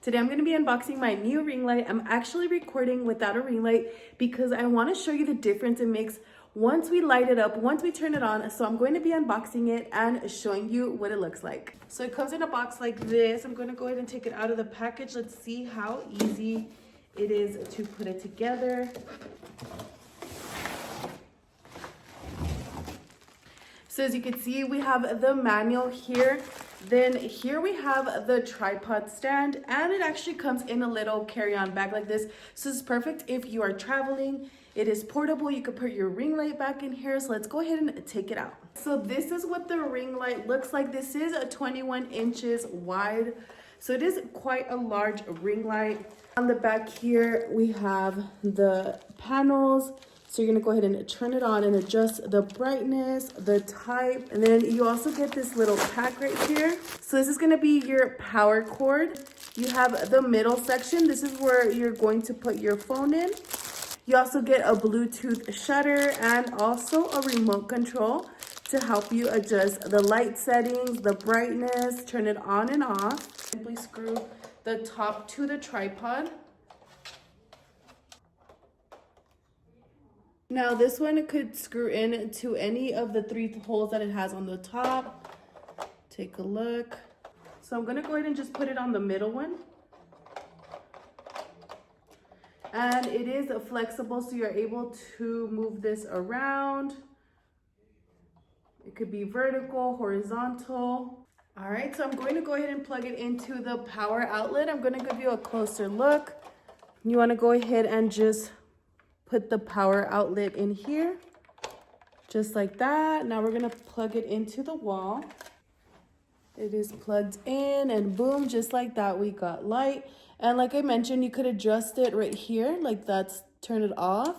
Today I'm going to be unboxing my new ring light. I'm actually recording without a ring light because I want to show you the difference it makes once we light it up, once we turn it on. So I'm going to be unboxing it and showing you what it looks like. So it comes in a box like this. I'm going to go ahead and take it out of the package. Let's see how easy it is to put it together. So as you can see, we have the manual here. Then here we have the tripod stand, and it actually comes in a little carry-on bag like this. So it's perfect if you are traveling. It is portable. You could put your ring light back in here. So let's go ahead and take it out. So this is what the ring light looks like. This is a 21 inches wide. So it is quite a large ring light. On the back here, we have the panels. So you're gonna go ahead and turn it on and adjust the brightness, the type, and then you also get this little pack right here. So this is gonna be your power cord. You have the middle section. This is where you're going to put your phone in. You also get a Bluetooth shutter and also a remote control to help you adjust the light settings, the brightness, turn it on and off. Simply screw the top to the tripod. Now this one could screw in to any of the 3 holes that it has on the top. Take a look. So I'm gonna go ahead and just put it on the middle one. And it is flexible, so you're able to move this around. It could be vertical, horizontal. All right, so I'm going to go ahead and plug it into the power outlet. I'm gonna give you a closer look. You wanna go ahead and just put the power outlet in here, just like that. Now we're gonna plug it into the wall. It is plugged in and boom, just like that, we got light. And like I mentioned, you could adjust it right here, like that's turn it off.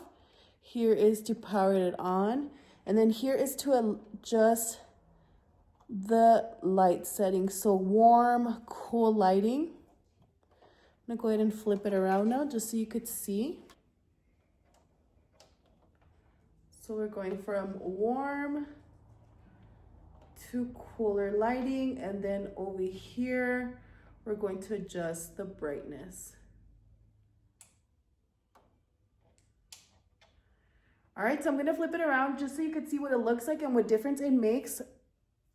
Here is to power it on. And then here is to adjust the light settings. So warm, cool lighting. I'm gonna go ahead and flip it around now just so you could see. So we're going from warm to cooler lighting, and then over here, we're going to adjust the brightness. All right, so I'm gonna flip it around just so you can see what it looks like and what difference it makes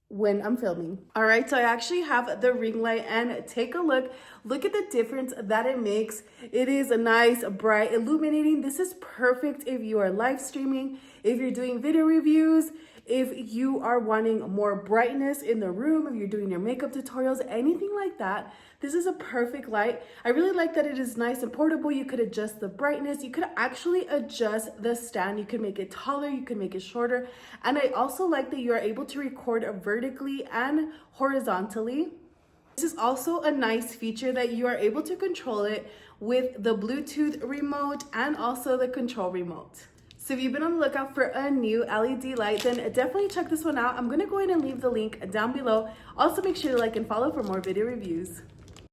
when I'm filming. All right, so I actually have the ring light, and take a look. Look at the difference that it makes. It is a nice, bright, illuminating. This is perfect if you are live streaming, if you're doing video reviews, if you are wanting more brightness in the room, if you're doing your makeup tutorials, anything like that. This is a perfect light. I really like that it is nice and portable. You could adjust the brightness. You could actually adjust the stand. You could make it taller, you could make it shorter. And I also like that you are able to record vertically and horizontally. This is also a nice feature that you are able to control it with the Bluetooth remote and also the control remote. So if you've been on the lookout for a new LED light, then definitely check this one out. I'm gonna go ahead and leave the link down below. Also make sure to like and follow for more video reviews.